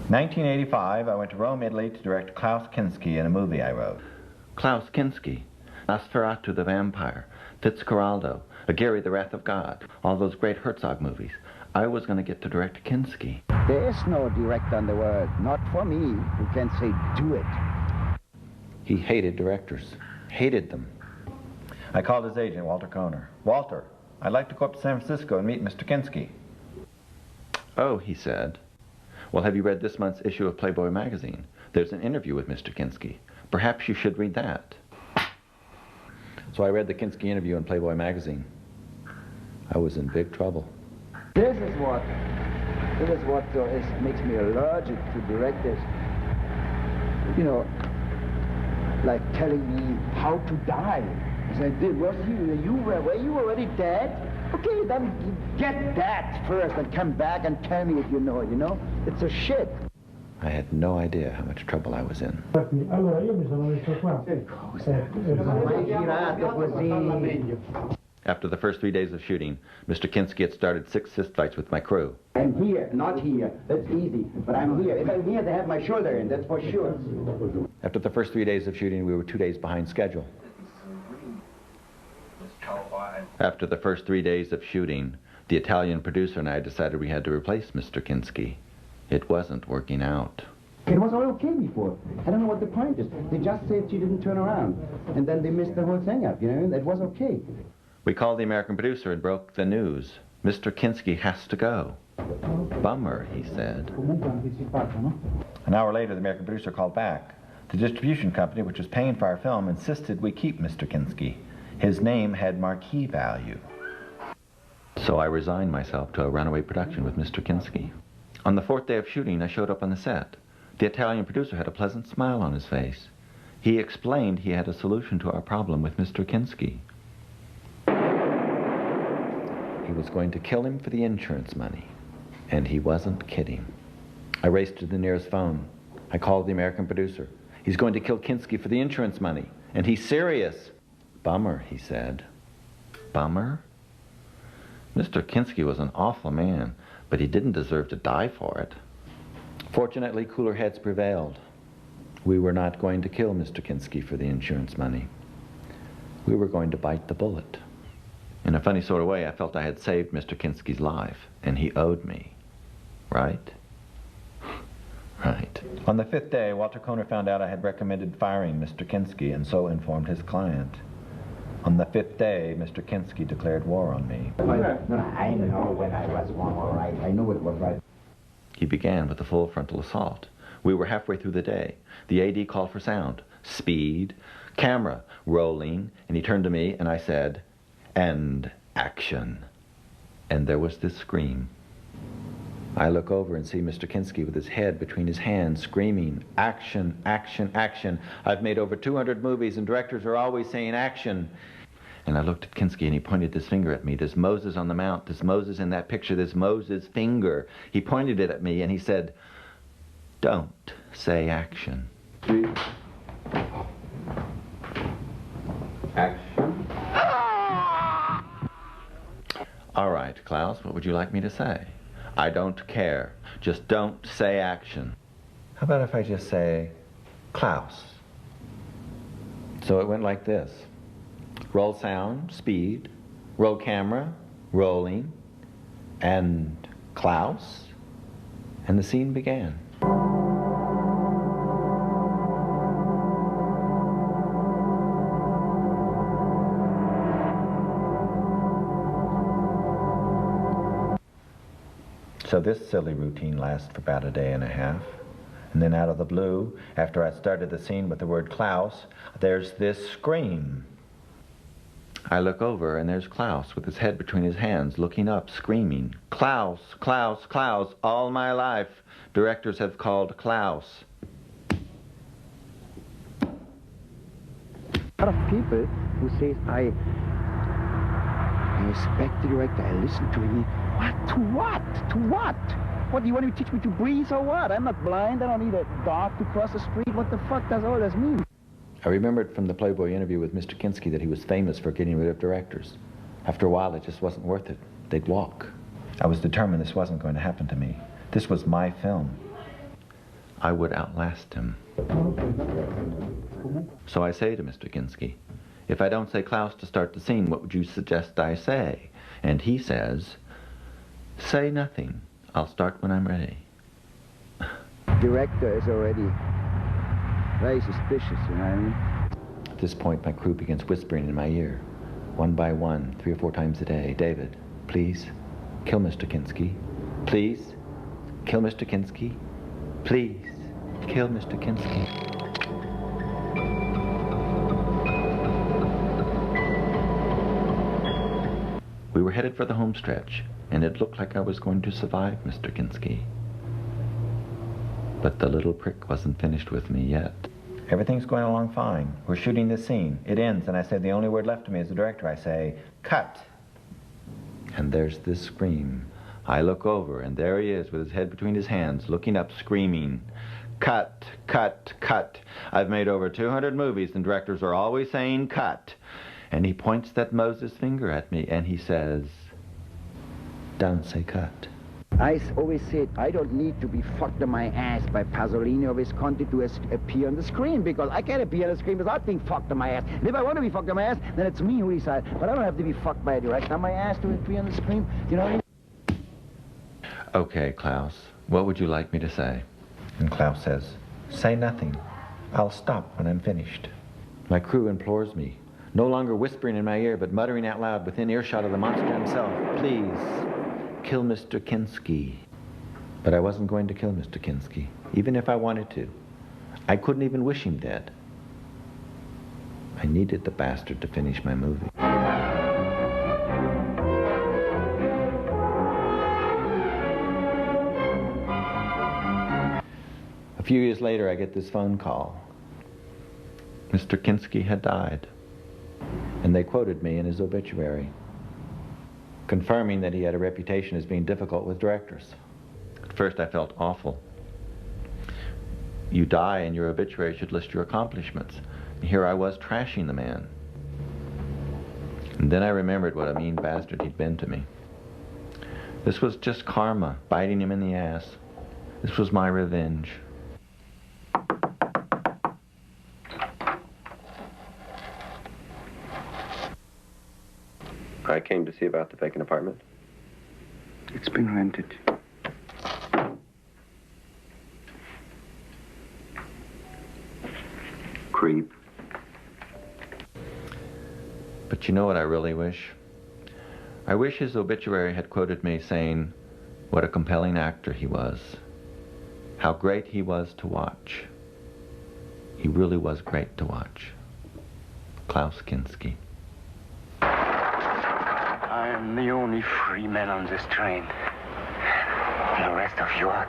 1985, I went to Rome, Italy to direct Klaus Kinski in a movie I wrote. Klaus Kinski, Nosferatu the Vampire, Fitzcarraldo, Gary the Wrath of God, all those great Herzog movies. I was going to get to direct Kinski. There is no director in the world, not for me, who can say, do it. He hated directors, hated them. I called his agent, Walter Kohner. Walter, I'd like to go up to San Francisco and meet Mr. Kinski. Oh, he said. Well, have you read this month's issue of Playboy magazine? There's an interview with Mr. Kinski. Perhaps you should read that. So I read the Kinski interview in Playboy magazine. I was in big trouble. This is what makes me allergic to directors. You know, like telling me how to die. As I did, were you already dead? Okay, then get that first and come back and tell me if you know? It's a shit. I had no idea how much trouble I was in. After the first 3 days of shooting, Mr. Kinski had started 6 fistfights with my crew. I'm here, not here. That's easy. But I'm here. If I'm here, they have my shoulder in, that's for sure. After the first 3 days of shooting, we were 2 days behind schedule. After the first 3 days of shooting, the Italian producer and I decided we had to replace Mr. Kinski. It wasn't working out. It was all okay before. I don't know what the point is. They just said she didn't turn around. And then they messed the whole thing up, It was okay. We called the American producer and broke the news. Mr. Kinski has to go. Bummer, he said. An hour later, the American producer called back. The distribution company, which was paying for our film, insisted we keep Mr. Kinski. His name had marquee value. So I resigned myself to a runaway production with Mr. Kinski. On the 4th day of shooting, I showed up on the set. The Italian producer had a pleasant smile on his face. He explained he had a solution to our problem with Mr. Kinski. He was going to kill him for the insurance money. And he wasn't kidding. I raced to the nearest phone. I called the American producer. He's going to kill Kinski for the insurance money. And he's serious. Bummer, he said. Bummer? Mr. Kinski was an awful man, but he didn't deserve to die for it. Fortunately, cooler heads prevailed. We were not going to kill Mr. Kinski for the insurance money. We were going to bite the bullet. In a funny sort of way, I felt I had saved Mr. Kinski's life, and he owed me. Right? Right. On the 5th day, Walter Kohner found out I had recommended firing Mr. Kinski, and so informed his client. On the 5th day, Mr. Kinski declared war on me. I know when I was wrong, all right. I knew it was right. He began with a full frontal assault. We were halfway through the day. The AD called for sound, speed, camera, rolling, and he turned to me and I said, "And action." And there was this scream. I look over and see Mr. Kinski with his head between his hands screaming, "Action, action, action." I've made over 200 movies and directors are always saying action. And I looked at Kinski and he pointed this finger at me. There's Moses on the mount. There's Moses in that picture. There's Moses' finger. He pointed it at me and he said, "Don't say action." Action. All right, Klaus, what would you like me to say? I don't care. Just don't say action. How about if I just say, Klaus? So it went like this. Roll sound, speed, roll camera, rolling, and Klaus, and the scene began. So this silly routine lasted for about a day and a half. And then out of the blue, after I started the scene with the word Klaus, there's this scream. I look over and there's Klaus with his head between his hands, looking up, screaming, "Klaus, Klaus, Klaus, all my life. Directors have called Klaus." A lot of people who say, I respect the director, I listen to him. What? To what? To what? What, do you want to teach me to breathe or what? I'm not blind, I don't need a dog to cross the street. What the fuck does all this mean? I remembered from the Playboy interview with Mr. Kinski that he was famous for getting rid of directors. After a while, it just wasn't worth it. They'd walk. I was determined this wasn't going to happen to me. This was my film. I would outlast him. So I say to Mr. Kinski, if I don't say Klaus to start the scene, what would you suggest I say? And he says, say nothing. I'll start when I'm ready. Director is already very suspicious, you know what I mean? At this point, my crew begins whispering in my ear, one by one, 3 or 4 times a day. David, please, kill Mr. Kinski. Please, kill Mr. Kinski. Please, kill Mr. Kinski. We were headed for the home stretch, and it looked like I was going to survive Mr. Kinski. But the little prick wasn't finished with me yet. Everything's going along fine. We're shooting this scene. It ends, and I say the only word left to me as the director. I say, cut. And there's this scream. I look over, and there he is with his head between his hands, looking up, screaming, cut, cut, cut. I've made over 200 movies, and directors are always saying cut. And he points that Moses finger at me, and he says, don't say cut. I always said I don't need to be fucked in my ass by Pasolini or Visconti to appear on the screen, because I can't appear on the screen without being fucked in my ass. And if I want to be fucked in my ass, then it's me who decides. But I don't have to be fucked by a director on my ass to appear on the screen. You know what I mean? Okay, Klaus, what would you like me to say? And Klaus says, say nothing. I'll stop when I'm finished. My crew implores me, no longer whispering in my ear, but muttering out loud within earshot of the monster himself, please, kill Mr. Kinski. But I wasn't going to kill Mr. Kinski, even if I wanted to. I couldn't even wish him dead. I needed the bastard to finish my movie. A few years later, I get this phone call. Mr. Kinski had died, and they quoted me in his obituary, confirming that he had a reputation as being difficult with directors. At first, I felt awful. You die, and your obituary should list your accomplishments. And here I was trashing the man. And then I remembered what a mean bastard he'd been to me. This was just karma, biting him in the ass. This was my revenge. I came to see about the vacant apartment. It's been rented. Creep. But you know what I really wish? I wish his obituary had quoted me saying what a compelling actor he was, how great he was to watch. He really was great to watch. Klaus Kinski. I'm the only free man on this train. The rest of you are